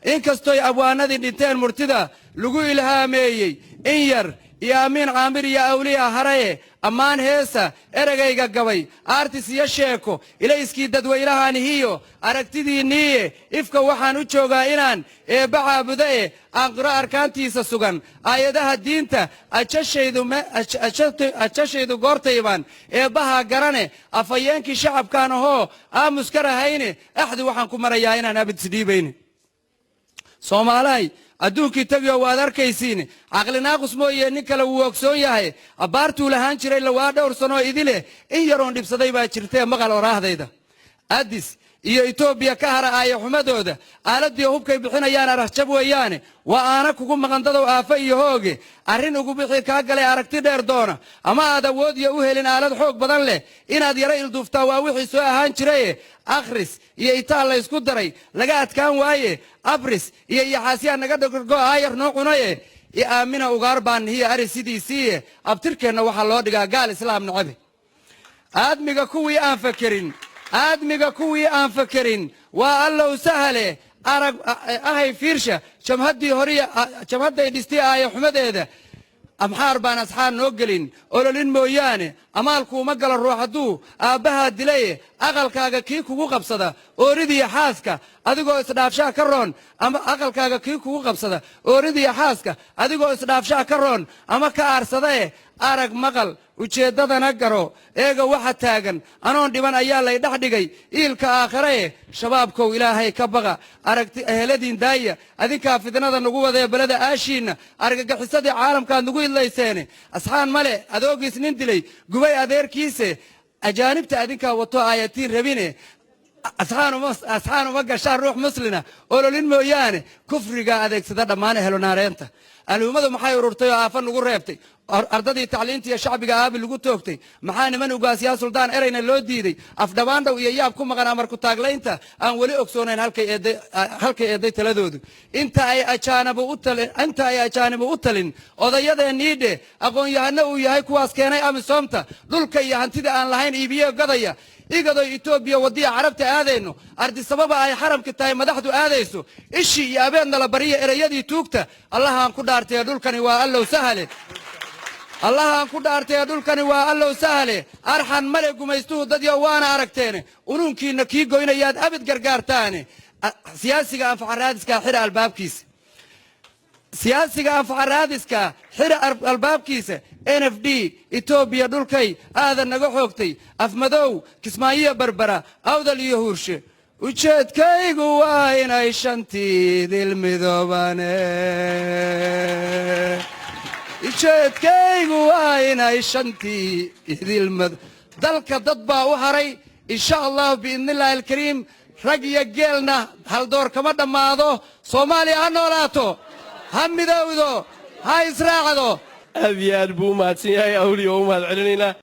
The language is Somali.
إن كستوي أبوانا دي دينتين مرتدى لقو إلهامي إن ير يا أمين عامر يا أولياء هراي أمان هيسا إرغي قوي آرتس يشيكو إلى إسكي ددو إلهاني هيو أركتدي نيه إفكا وحان وچوغا إنان بحا بدأي أنقرأ أركانتيسا سوغان آيادها دينتا أتشاشيدو غورتيبان بحا قراني أفايانكي شعب كانو هو مسكرة هيني أحد وحان كمريا إنان أبد سديبيني سومالاي adduunkii tagiyo waad arkaysiin aqli naaqus mooyee nin kale wuu ogsoon yahay abaartuu lahaan jiray lawaa dhowr sano idile in yaroon dhibsaday baa jirtee maqal oraahdayda addis iyo Itoobiya ka haraaya xumadooda aaladii hubkay bixinayaan arajab weeyaane waa aana kugu maqandado aafa iyo hooge arrin ugu bixi ka galay aragti dheer doona ama aad awood iyo u helin aalad xoog badan leh inaad yara ilduuftaa waa wixii soo ahaan jiray akhris iyo itaal la isku daray laga adkaan waaye abris iyo yaxaasiya naga dhogorgo ayar noo cunaye aamina ugaar baan hiya ari sidiisii abtirkeena waxa loo dhigaa gaal islaam nacabe aadmiga kuwii aan fakirin waa allow sahale arag ahay fiirsha jamhadii horiya jamhaday dhistay ay xumadeeda amxaar baan asxaan noo gelin ololin mooyaane amaalku ma gala ruux hadduu aabbaha dilay aqalkaaga kii kugu qabsada ooridiya xaaska adigoo isdhaafshaa ka roon ama aqalkaaga kii kugu qabsada ooridiya xaaska adigoo isdhaafshaa ka roon ama ka aarsada arag maqal ujeedadana garo eega waxa taagan anoon dhiban ayaa lay dhax dhigay iilka aakhire shabaabkow ilaahay ka baqa aragti eheladiin daaya adinka fidnada nagu wada balada aashiina argagaxisadii caalamka nagu idlayseene asxaan male adoogiis nin dilay gubay adeerkiise ajaanibta adinka wato aayatiin rabine asxaan uma gashaan ruux muslina ololin mooyaane kufriga adeegsada dhammaan ehlo naareenta aluumadu maxay ururtay oo aafan ugu reebtay ardadii tacliinta iyo shacbiga aabi lagu toogtay maxaa niman ugaasiyaa suldaan erayna loo diiday afdhabaandhow iyo yaab ku maqan amar ku taaglaynta aan weli ogsoonayn halkay eeday taladoodu inta ay ajaanibu u talin odayadeennii aqoon-yahano uu yahay kuwaas keenay amisoomta dhulka iyo hantida aan lahayn iibiyo gadaya igado Itoobiya wadiya carabta aadayno ardi sababa ay xaramka tahay madaxdu aadayso ishi iyo abeedna la bariyo erayadii tuugta allahan ku dhaartay dhulkani waa allow sahale allahan ku dhaartay dhulkani waa allow sahale arxan male gumaystuhu dad iyo waana aragteen ununkiina kii goynayaad abid gargaartaan siyaasiga anfaxaraadiska xira albaabkiisa siyaasiga anfaxaraadiska xira albaabkiisa NFD Itoobiya dhulkay aadan naga xoogtay afmadow kismaayiya barbara awdal iyo huurshe ujeedkaygu waa inay shantii dilmidoobane ujeedkaygu waa inay shantii dilmad dalka dad baa u haray insha Allah biidnillaahi alkariim rag iyo geelna hal door kama dhamaado Soomaaliya ha noolaato ha midowdo ha israacdo أبيان بومات سياي أولي ومات علينا